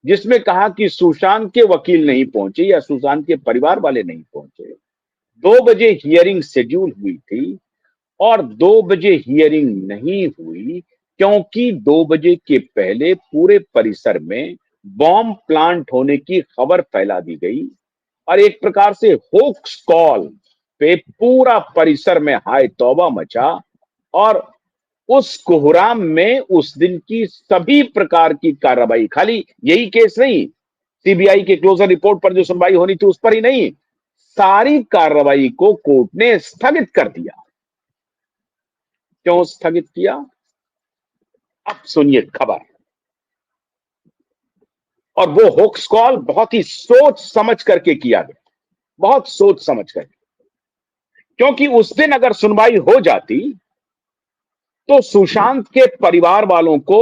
जिसमें कहा कि सुशांत के वकील नहीं पहुंचे या सुशांत के परिवार वाले नहीं पहुंचे। 2 बजे हियरिंग शेड्यूल हुई थी और 2 बजे हियरिंग नहीं हुई क्योंकि 2 बजे के पहले पूरे परिसर में बॉम्ब प्लांट होने की खबर फैला दी गई और एक प्रकार से होक्स कॉल पे पूरा परिसर में हाय तौबा मचा। और उस कोहराम में उस दिन की सभी प्रकार की कार्रवाई, खाली यही केस नहीं, सीबीआई के क्लोजर रिपोर्ट पर जो सुनवाई होनी थी उस पर ही नहीं, सारी कार्रवाई को कोर्ट ने स्थगित कर दिया। क्यों स्थगित किया, अब सुनिए खबर। और वो होक्स कॉल बहुत ही सोच समझ करके किया गया, बहुत सोच समझ करके, क्योंकि उस दिन अगर सुनवाई हो जाती तो सुशांत के परिवार वालों को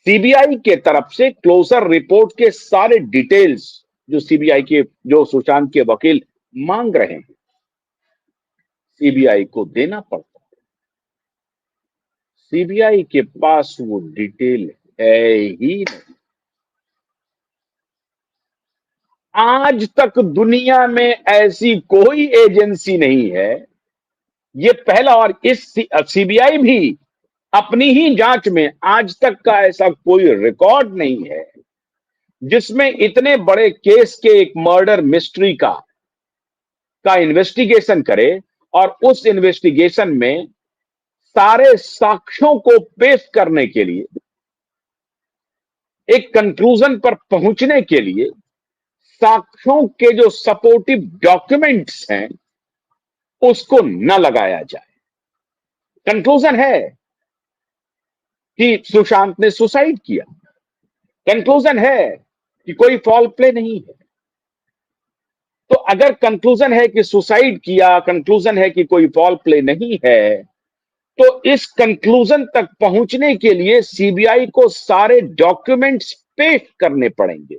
सीबीआई के तरफ से क्लोजर रिपोर्ट के सारे डिटेल्स जो सीबीआई के, जो सुशांत के वकील मांग रहे हैं, सीबीआई को देना पड़ता। सीबीआई के पास वो डिटेल है ही नहीं। आज तक दुनिया में ऐसी कोई एजेंसी नहीं है, ये पहला, और इस सीबीआई भी अपनी ही जांच में आज तक का ऐसा कोई रिकॉर्ड नहीं है जिसमें इतने बड़े केस के, एक मर्डर मिस्ट्री का इन्वेस्टिगेशन करे और उस इन्वेस्टिगेशन में सारे साक्ष्यों को पेश करने के लिए, एक कंक्लूजन पर पहुंचने के लिए साक्ष्यों के जो सपोर्टिव डॉक्यूमेंट्स हैं उसको न लगाया जाए। कंक्लूजन है कि सुशांत ने सुसाइड किया, कंक्लूजन है कि कोई फॉल प्ले नहीं है। तो अगर कंक्लूजन है कि सुसाइड किया, कंक्लूजन है कि कोई फॉल प्ले नहीं है, तो इस कंक्लूजन तक पहुंचने के लिए सीबीआई को सारे डॉक्यूमेंट्स पेश करने पड़ेंगे।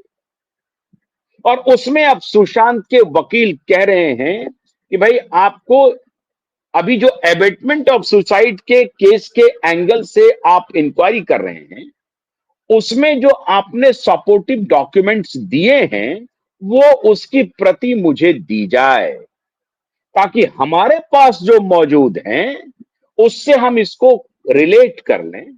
और उसमें अब सुशांत के वकील कह रहे हैं कि भाई आपको अभी जो एबेटमेंट ऑफ सुसाइड के केस के एंगल से आप इंक्वायरी कर रहे हैं, उसमें जो आपने सपोर्टिव डॉक्यूमेंट्स दिए हैं वो उसकी प्रति मुझे दी जाए, ताकि हमारे पास जो मौजूद हैं उससे हम इसको रिलेट कर लें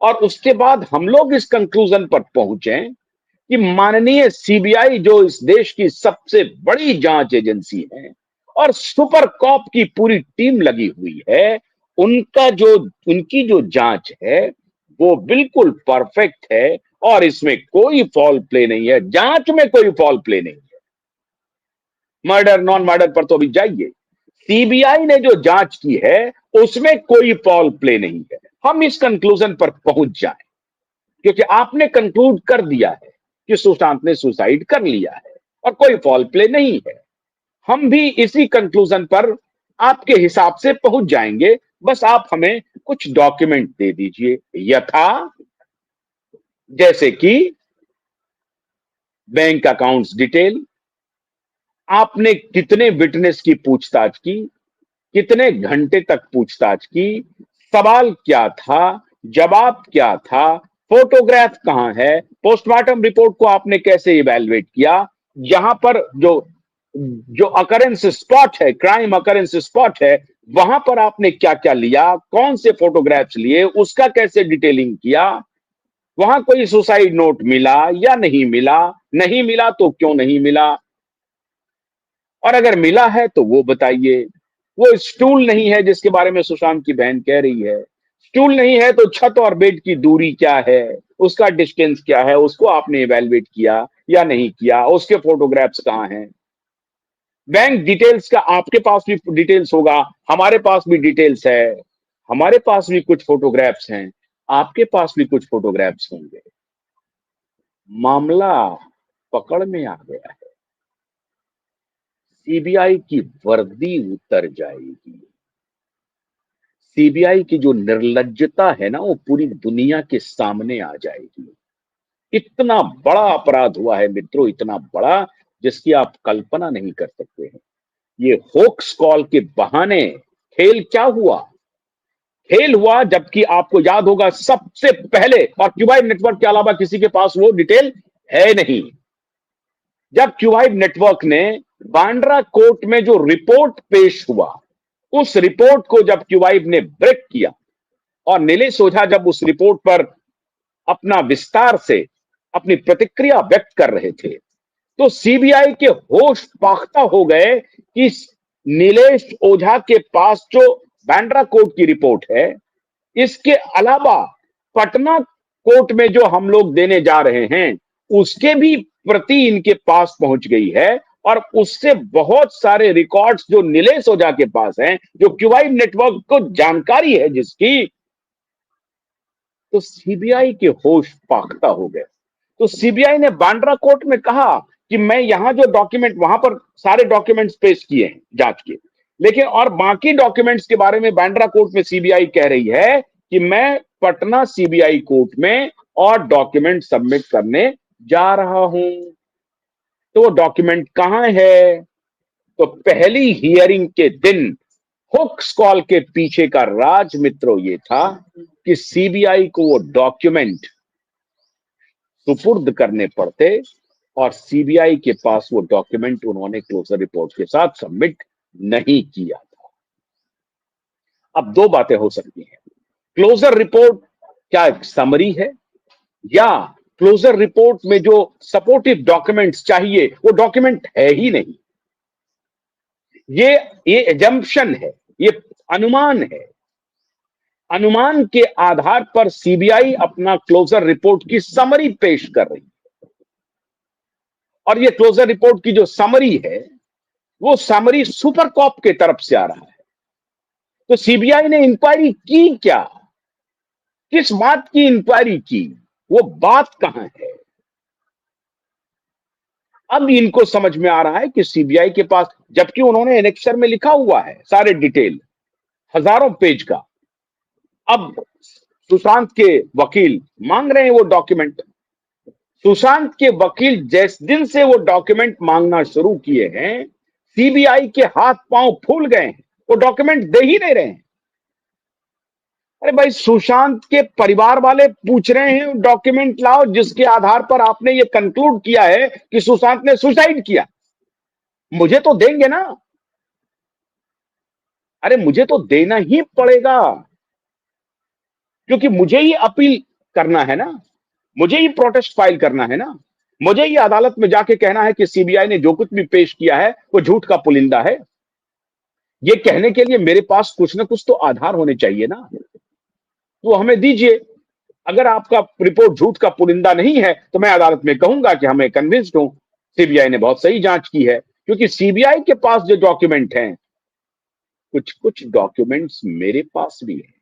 और उसके बाद हम लोग इस कंक्लूजन पर पहुंचे कि माननीय सीबीआई जो इस देश की सबसे बड़ी जांच एजेंसी है और सुपर कॉप की पूरी टीम लगी हुई है, उनकी जो जांच है वो बिल्कुल परफेक्ट है और इसमें कोई फॉल प्ले नहीं है। जांच में कोई फॉल प्ले नहीं है। मर्डर नॉन मर्डर पर तो अभी जाइए, सीबीआई ने जो जांच की है उसमें कोई फॉल प्ले नहीं है। हम इस कंक्लूजन पर पहुंच जाएं क्योंकि आपने कंक्लूड कर दिया है कि सुशांत ने सुसाइड कर लिया है और कोई फॉल प्ले नहीं है। हम भी इसी कंक्लूजन पर आपके हिसाब से पहुंच जाएंगे, बस आप हमें कुछ डॉक्यूमेंट दे दीजिए, यथा जैसे कि बैंक अकाउंट्स डिटेल, आपने कितने विटनेस की पूछताछ की, कितने घंटे तक पूछताछ की, सवाल क्या था, जवाब क्या था, फोटोग्राफ कहां है, पोस्टमार्टम रिपोर्ट को आपने कैसे इवैल्यूएट किया, यहां पर जो अकरेंस स्पॉट है, क्राइम अकरेंस स्पॉट है, वहां पर आपने क्या क्या लिया, कौन से फोटोग्राफ्स लिए, उसका कैसे डिटेलिंग किया, वहां कोई सुसाइड नोट मिला या नहीं मिला, नहीं मिला तो क्यों नहीं मिला, और अगर मिला है तो वो बताइए। वो स्टूल नहीं है जिसके बारे में सुशांत की बहन कह रही है, स्टूल नहीं है तो छत और बेड की दूरी क्या है, उसका डिस्टेंस क्या है, उसको आपने इवैल्यूएट किया या नहीं किया, उसके फोटोग्राफ्स कहां हैं। बैंक डिटेल्स का आपके पास भी डिटेल्स होगा, हमारे पास भी डिटेल्स है, हमारे पास भी कुछ फोटोग्राफ्स हैं, आपके पास भी कुछ फोटोग्राफ्स होंगे। मामला पकड़ में आ गया है, सीबीआई की वर्दी उतर जाएगी। सीबीआई की जो निर्लज्जता है ना वो पूरी दुनिया के सामने आ जाएगी। इतना बड़ा अपराध हुआ है मित्रों, इतना बड़ा जिसकी आप कल्पना नहीं कर सकते हैं। ये होक्स कॉल के बहाने खेल क्या हुआ, खेल हुआ जबकि आपको याद होगा सबसे पहले, और क्यूबाइड नेटवर्क के अलावा किसी के पास वो डिटेल है नहीं। जब क्यूआइब नेटवर्क ने बांद्रा कोर्ट में जो रिपोर्ट पेश हुआ, उस रिपोर्ट को जब क्यूआइब ने ब्रेक किया और नीलेश ओझा जब उस रिपोर्ट पर अपना विस्तार से अपनी प्रतिक्रिया व्यक्त कर रहे थे, तो सीबीआई के होश फाख्ता हो गए कि नीलेश ओझा के पास जो बांद्रा कोर्ट की रिपोर्ट है, इसके अलावा पटना कोर्ट में जो हम लोग देने जा रहे हैं, उसके भी प्रति इनके पास पहुंच गई है और उससे बहुत सारे रिकॉर्ड्स जो नीलेश ओझा के पास हैं, जो क्यूआइब नेटवर्क को जानकारी है जिसकी, तो सीबीआई के होश फाख्ता हो गए। तो सीबीआई ने बांद्रा कोर्ट में कहा कि मैं यहां जो डॉक्यूमेंट, वहां पर सारे डॉक्यूमेंट्स पेश किए हैं जांच के, लेकिन और बाकी डॉक्यूमेंट्स के बारे में बांद्रा कोर्ट में सीबीआई कह रही है कि मैं पटना सीबीआई कोर्ट में और डॉक्यूमेंट सबमिट करने जा रहा हूं। तो वो डॉक्यूमेंट कहां है? तो पहली हियरिंग के दिन हुक्स कॉल के पीछे का राज मित्रों ये था कि सीबीआई को वो डॉक्यूमेंट सुपुर्द करने पड़ते और सीबीआई के पास वो डॉक्यूमेंट उन्होंने क्लोजर रिपोर्ट के साथ सबमिट नहीं किया था। अब दो बातें हो सकती हैं, क्लोजर रिपोर्ट क्या एक समरी है, या क्लोजर रिपोर्ट में जो सपोर्टिव डॉक्यूमेंट्स चाहिए वो डॉक्यूमेंट है ही नहीं। ये एजम्पशन है, ये अनुमान है। अनुमान के आधार पर सीबीआई अपना क्लोजर रिपोर्ट की समरी पेश कर रही है, और ये क्लोजर रिपोर्ट की जो समरी है, वो समरी सुपर कॉप के तरफ से आ रहा है। तो सीबीआई ने इंक्वायरी की क्या? किस बात की इंक्वायरी की? वो बात कहां है? अब इनको समझ में आ रहा है कि सीबीआई के पास, जबकि उन्होंने एनेक्सर में लिखा हुआ है सारे डिटेल, हजारों पेज का, अब सुशांत के वकील मांग रहे हैं वो डॉक्यूमेंट। सुशांत के वकील जिस दिन से वो डॉक्यूमेंट मांगना शुरू किए हैं, सीबीआई के हाथ पांव फूल गए हैं, वो डॉक्यूमेंट दे ही नहीं रहे हैं। अरे भाई, सुशांत के परिवार वाले पूछ रहे हैं डॉक्यूमेंट लाओ जिसके आधार पर आपने ये कंक्लूड किया है कि सुशांत ने सुसाइड किया। मुझे तो देंगे ना, अरे मुझे तो देना ही पड़ेगा, क्योंकि मुझे ही अपील करना है ना, मुझे ही प्रोटेस्ट फाइल करना है ना, मुझे ही अदालत में जाके कहना है कि सीबीआई ने जो कुछ भी पेश किया है वो झूठ का पुलिंदा है। ये कहने के लिए मेरे पास कुछ ना कुछ तो आधार होने चाहिए ना, तो हमें दीजिए। अगर आपका रिपोर्ट झूठ का पुलिंदा नहीं है तो मैं अदालत में कहूंगा कि हमें कन्विंस्ड हूं, सीबीआई ने बहुत सही जांच की है। क्योंकि सीबीआई के पास जो डॉक्यूमेंट हैं, कुछ कुछ डॉक्यूमेंट्स मेरे पास भी है।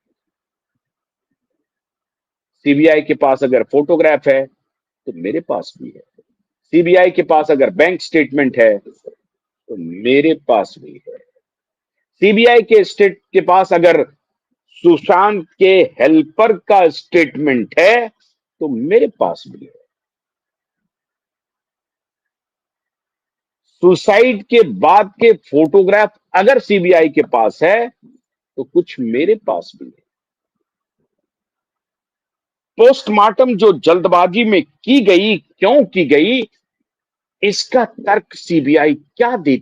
सीबीआई के पास अगर फोटोग्राफ है तो मेरे पास भी है। सीबीआई के पास अगर बैंक स्टेटमेंट है तो मेरे पास भी है। सीबीआई के पास अगर सुशांत के हेल्पर का स्टेटमेंट है तो मेरे पास भी है। सुसाइड के बाद के फोटोग्राफ अगर सीबीआई के पास है तो कुछ मेरे पास भी है। पोस्टमार्टम जो जल्दबाजी में की गई, क्यों की गई, इसका तर्क सीबीआई क्या देती